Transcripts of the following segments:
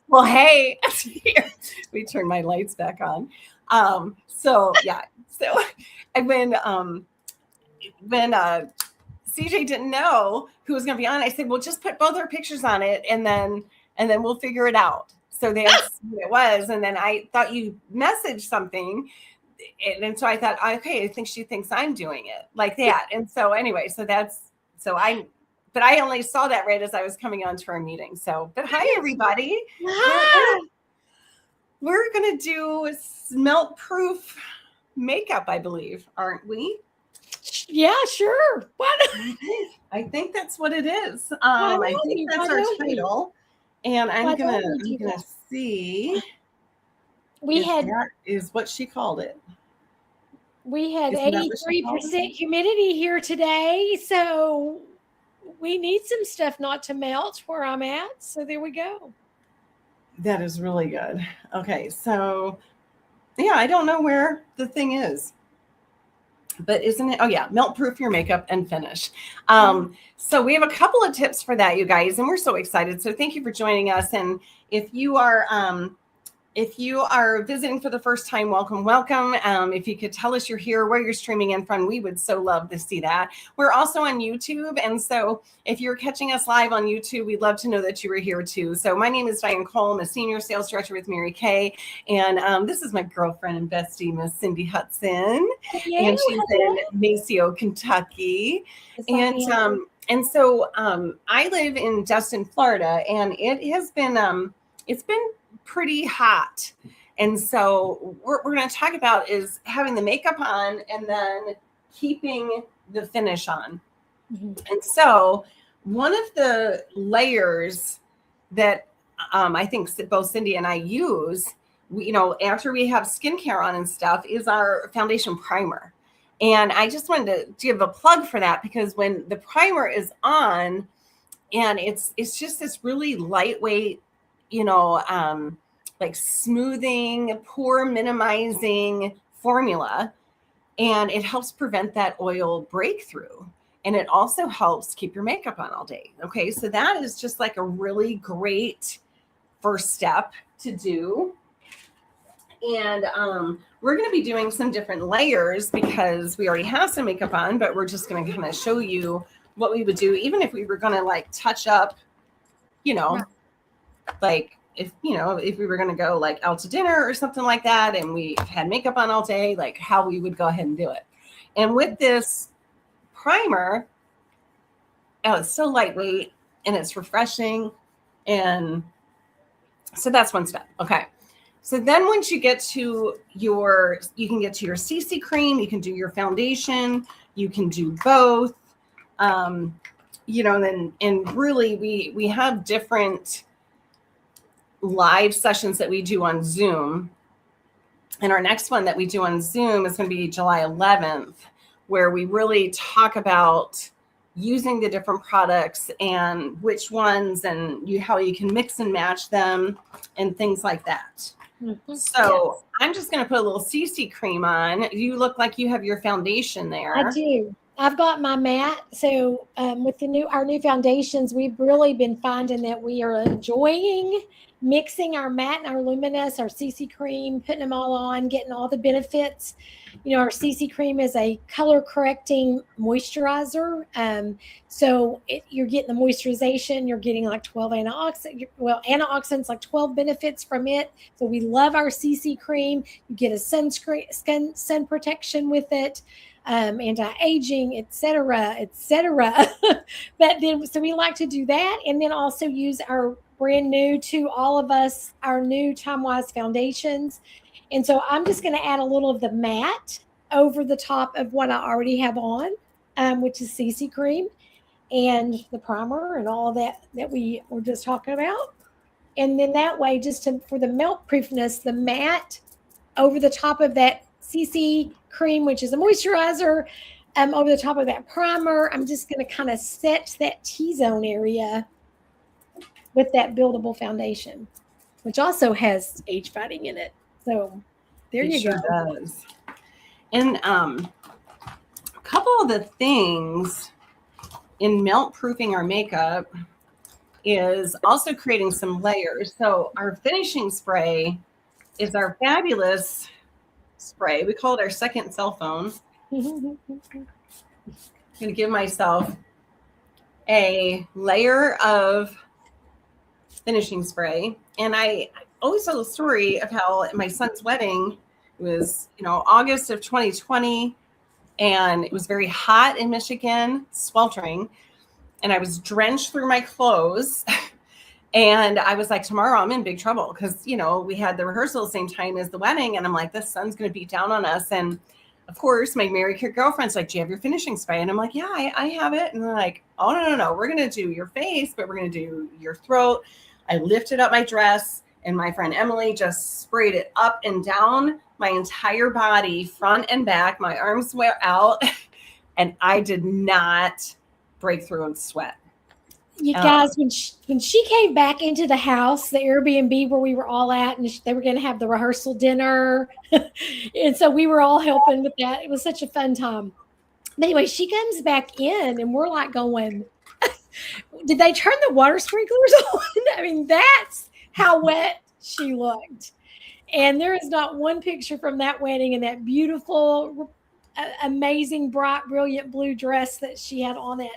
Well, hey, we turned my lights back on. So when CJ didn't know who was going to be on, I said, well, just put both our pictures on it and then we'll figure it out. So that's what it was. And then I thought you messaged something. And so I thought, okay, I think she thinks I'm doing it like that. And so anyway, but I only saw that right as I was coming on to our meeting. So, but hi, everybody. Hi. We're going to do Meltproof makeup, I believe, aren't we? Yeah, sure. What? I think that's what it is. I think that's our title. And I'm gonna see. That is what she called it. We had 83% humidity here today, so we need some stuff not to melt where I'm at. So there we go. That is really good. Okay, so yeah, I don't know where the thing is, but isn't it? Oh yeah, Meltproof your makeup and finish. So we have a couple of tips for that, you guys, and we're so excited. So thank you for joining us. And if you are visiting for the first time, welcome. If you could tell us you're here, where you're streaming in from, we would so love to see that. We're also on YouTube. And so if you're catching us live on YouTube, we'd love to know that you were here too. So my name is Diane Cole. I'm a senior sales director with Mary Kay. And this is my girlfriend and bestie, Miss Cindy Hudson. Hello, and she's in Maceo, Kentucky. And so I live in Destin, Florida, and it has been, it's been pretty hot. And so we're going to talk about is having the makeup on and then keeping the finish on. Mm-hmm. And so one of the layers that I think both Cindy and I use, after we have skincare on and stuff, is our foundation primer. And I just wanted to give a plug for that, because when the primer is on, and it's just this really lightweight, like smoothing, pore minimizing formula, and it helps prevent that oil breakthrough. And it also helps keep your makeup on all day. Okay, so that is just like a really great first step to do. And we're going to be doing some different layers because we already have some makeup on, but we're just going to kind of show you what we would do, even if we were going to like touch up, like if we were going to go like out to dinner or something like that, and we had makeup on all day, like how we would go ahead and do it. And with this primer, it's so lightweight and it's refreshing. And so that's one step. Okay. So then once you get to you can get to your CC cream, you can do your foundation, you can do both. And really we have different live sessions that we do on Zoom. And our next one that we do on Zoom is going to be July 11th, where we really talk about using the different products and which ones and how you can mix and match them and things like that. Mm-hmm. So yes. I'm just going to put a little CC cream on. You look like you have your foundation there. I do. I've got my matte. So with our new foundations, we've really been finding that we are enjoying mixing our matte and our luminous, our CC cream, putting them all on, getting all the benefits. Our CC cream is a color correcting moisturizer. So you're getting the moisturization, you're getting like 12 antioxidants, like 12 benefits from it. So we love our CC cream. You get a sun protection with it. Anti-aging, etc. So we like to do that, and then also use our brand new to all of us, our new Time-Wise foundations. And so I'm just going to add a little of the matte over the top of what I already have on, which is CC cream and the primer and all of that we were just talking about. And then that way, for the melt proofness, the matte over the top of that CC cream, which is a moisturizer, over the top of that primer. I'm just going to kind of set that T-zone area with that buildable foundation, which also has age fighting in it. So there you sure go. Does. And a couple of the things in melt proofing our makeup is also creating some layers. So our finishing spray is our fabulous spray. We call it our second cell phone. I'm going to give myself a layer of finishing spray. And I always tell the story of how at my son's wedding, it was, August of 2020, and it was very hot in Michigan, sweltering, and I was drenched through my clothes. And I was like, tomorrow I'm in big trouble because, we had the rehearsal the same time as the wedding. And I'm like, this sun's going to beat down on us. And of course, my Mary Kate girlfriend's like, do you have your finishing spray? And I'm like, yeah, I have it. And they're like, oh, no. We're going to do your face, but we're going to do your throat. I lifted up my dress, and my friend Emily just sprayed it up and down my entire body, front and back. My arms were out, and I did not break through in sweat. You guys, when she came back into the house, the Airbnb where we were all at, and they were going to have the rehearsal dinner, and so we were all helping with that. It was such a fun time. But anyway, she comes back in, and we're like going, did they turn the water sprinklers on? I mean, that's how wet she looked. And there is not one picture from that wedding in that beautiful, amazing, bright, brilliant blue dress that she had on it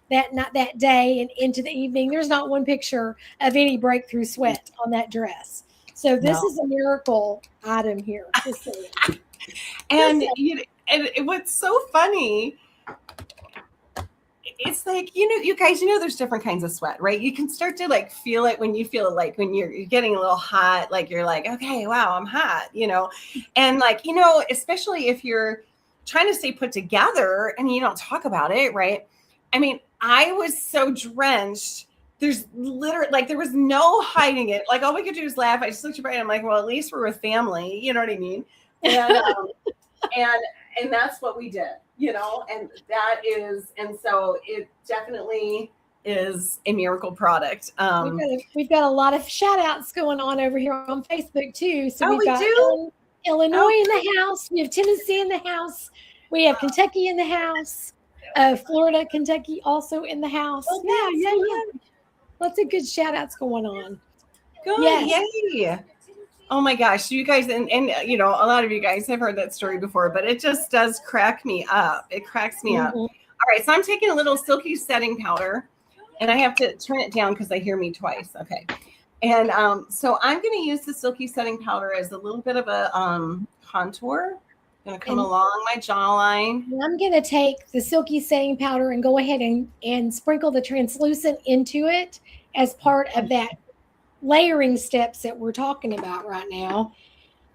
that day and into the evening. There's not one picture of any breakthrough sweat on that dress. So this is a miracle item here. And what's so funny, it's like, you guys, there's different kinds of sweat, right? You can start to like feel it when you feel it, like when you're getting a little hot, like you're like, okay, wow, I'm hot, and like, especially if you're trying to stay put together and you don't talk about it, right? I mean, I was so drenched. There's literally, like, there was no hiding it. Like, all we could do is laugh. I just looked at Brian. I'm like, well, at least we're with family. You know what I mean? And and that's what we did, and that is, and so it definitely is a miracle product. We've got a lot of shout outs going on over here on Facebook too. So we've got Illinois in the house. We have Tennessee in the house. We have Kentucky in the house. Florida, Kentucky also in the house. Yeah. Lots of good shout outs going on. Good. Yes. Yay. Oh my gosh, you guys, and a lot of you guys have heard that story before, but it just does crack me up. It cracks me up. All right, so I'm taking a little silky setting powder, and I have to turn it down because I hear me twice. Okay. And so I'm going to use the silky setting powder as a little bit of a contour. Going to come along my jawline. I'm going to take the silky setting powder and go ahead and sprinkle the translucent into it as part of that layering steps that we're talking about right now.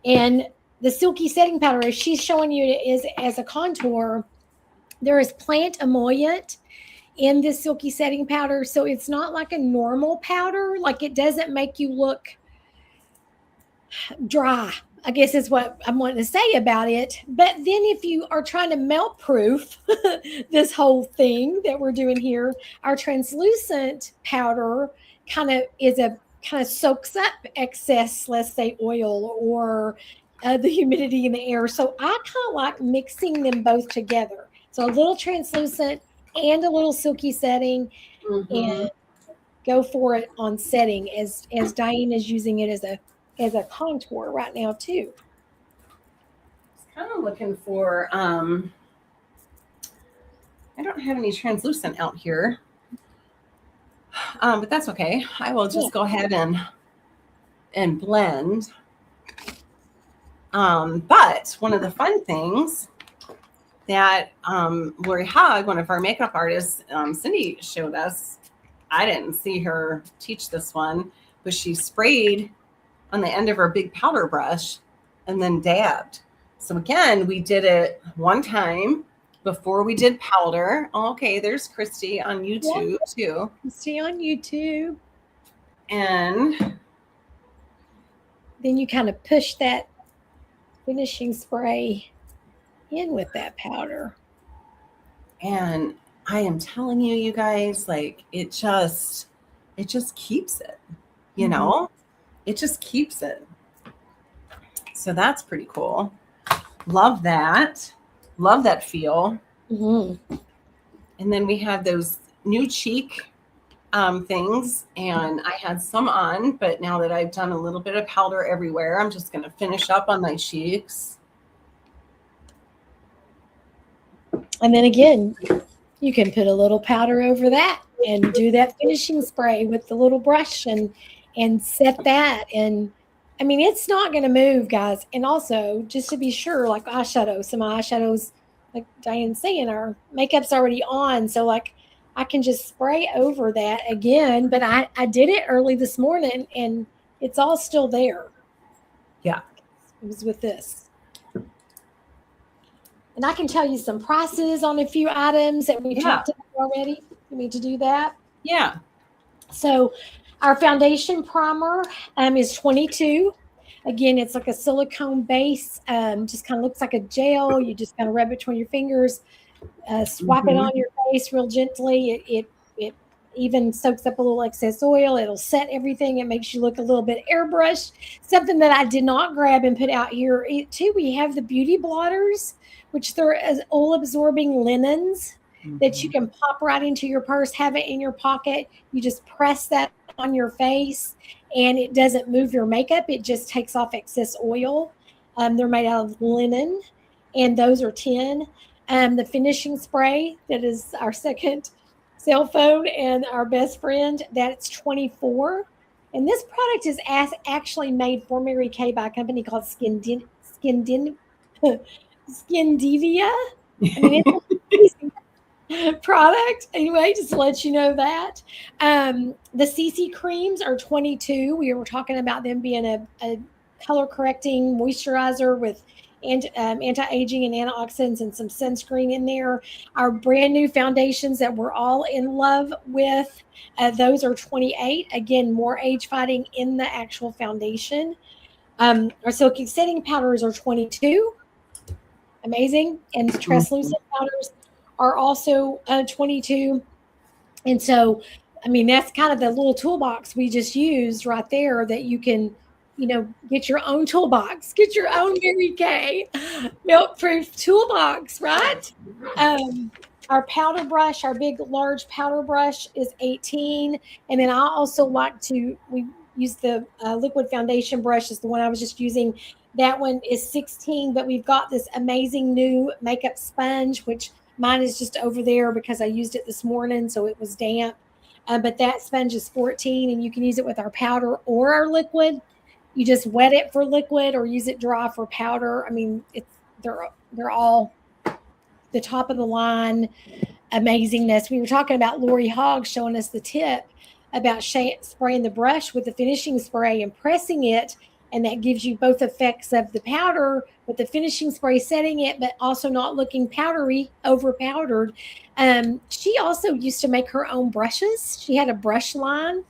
And the silky setting powder, as she's showing you, is as a contour. There is plant emollient in this silky setting powder, so it's not like a normal powder. Like, it doesn't make you look dry, I guess is what I'm wanting to say about it. But then if you are trying to melt proof this whole thing that we're doing here, our translucent powder kind of soaks up excess, let's say, oil or the humidity in the air. So I kind of like mixing them both together. So a little translucent and a little silky setting, and go for it on setting as Diane is using it as a contour right now too. Kind of looking for I don't have any translucent out here, but that's okay. I will just go ahead and blend. But one of the fun things that Lori Hogg, one of our makeup artists, Cindy showed us, I didn't see her teach this one, but she sprayed on the end of her big powder brush and then dabbed. So again, we did it one time before we did powder. Okay, there's Christy on YouTube too. Christy on YouTube. And then you kind of push that finishing spray in with that powder. And I am telling you, you guys, like, it just it just keeps it, you know, it just keeps it. So that's pretty cool. Love that. Love that feel. Mm-hmm. And then we have those new cheek things, and I had some on, but now that I've done a little bit of powder everywhere, I'm just going to finish up on my cheeks. And then again, you can put a little powder over that and do that finishing spray with the little brush and set that. And I mean, it's not going to move, guys. And also, just to be sure, like eyeshadow, some eyeshadows, like Diane's saying, our makeup's already on. So like I can just spray over that again. But I did it early this morning and it's all still there. Yeah. It was with this. And I can tell you some prices on a few items that we've talked about already. You need to do that? Yeah. So our foundation primer is $22. Again, it's like a silicone base. Just kind of looks like a gel. You just kind of rub it between your fingers, swipe it on your face real gently. It even soaks up a little excess oil. It'll set everything. It makes you look a little bit airbrushed. Something that I did not grab and put out here too. We have the beauty blotters, which they're as oil-absorbing linens that you can pop right into your purse, have it in your pocket. You just press that on your face, and it doesn't move your makeup. It just takes off excess oil. They're made out of linen, and those are 10. The finishing spray, that is our second cell phone and our best friend, that's 24. And this product is actually made for Mary Kay by a company called Skindivia. I mean, it's an product. Anyway, just to let you know that. The CC creams are 22. We were talking about them being a color correcting moisturizer with anti-aging and antioxidants and some sunscreen in there. Our brand new foundations that we're all in love with, those are 28. Again, more age fighting in the actual foundation. Our silky setting powders are 22. Amazing. And translucent powders are also 22. And so, I mean, that's kind of the little toolbox we just used right there that you can, you know, get your own toolbox, get your own Mary Kay Meltproof toolbox, right? Our powder brush, our big, large powder brush is 18. And then I also like to, we use the liquid foundation brush is the one I was just using. That one is 16, but we've got this amazing new makeup sponge, which mine is just over there because I used it this morning, so it was damp. But that sponge is 14, and you can use it with our powder or our liquid. You just wet it for liquid or use it dry for powder. I mean, they're all the top of the line amazingness. We were talking about Lori Hogg showing us the tip about spraying the brush with the finishing spray and pressing it, and that gives you both effects of the powder with the finishing spray setting it, but also not looking powdery, over powdered. She also used to make her own brushes. She had a brush line,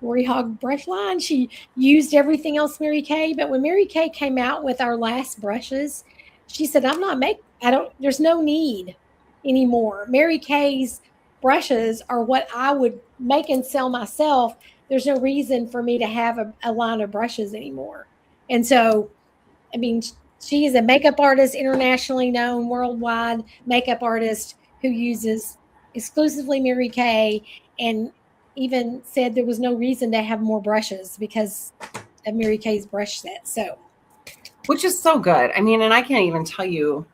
Lori Hogg brush line. She used everything else Mary Kay, but when Mary Kay came out with our last brushes, she said, there's no need anymore. Mary Kay's brushes are what I would make and sell myself. There's no reason for me to have a line of brushes anymore. And so, I mean, she is a makeup artist, internationally known, worldwide makeup artist who uses exclusively Mary Kay, and even said there was no reason to have more brushes because of Mary Kay's brush set. So, which is so good. I mean, and I can't even tell you,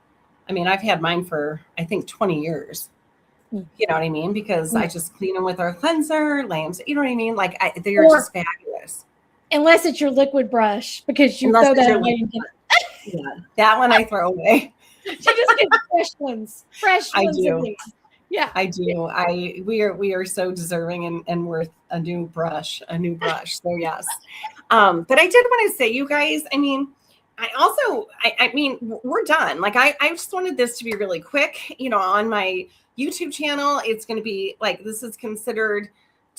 I mean, I've had mine for, I think, 20 years. You know what I mean? Because I just clean them with our cleanser, lambs. You know what I mean? Like they're just fabulous. Unless it's your liquid brush, because you throw that away. Yeah, that one I throw away. She just gets fresh ones. I do. Yeah, I do. We are so deserving and worth a new brush. So yes. But I did want to say, you guys, I mean, I mean, we're done. Like I just wanted this to be really quick, you know, on my YouTube channel. It's going to be like, this is considered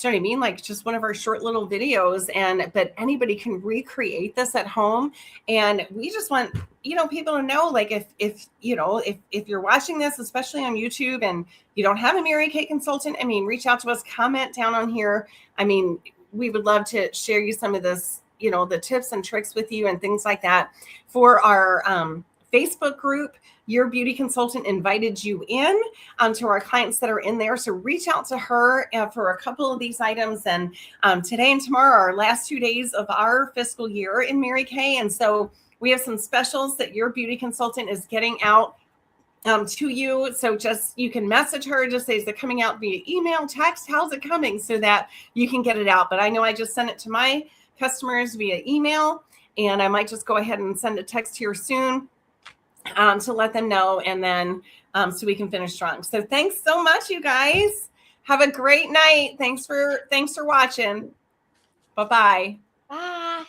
Do you know what I mean? Like just one of our short little videos, but anybody can recreate this at home. And we just want, people to know, like if you're watching this, especially on YouTube, and you don't have a Mary Kay consultant, I mean, reach out to us, comment down on here. I mean, we would love to share you some of this, the tips and tricks with you and things like that. For our Facebook group, Your Beauty Consultant invited you in to our clients that are in there. So reach out to her for a couple of these items. And today and tomorrow are our last 2 days of our fiscal year in Mary Kay. And so we have some specials that Your Beauty Consultant is getting out to you. So you can message her, just say, is it coming out via email, text? How's it coming? So that you can get it out. But I know I just sent it to my customers via email, and I might just go ahead and send a text here soon to let them know, and then so we can finish strong. So thanks so much, you guys. Have a great night. Thanks for watching. Bye-bye. Bye.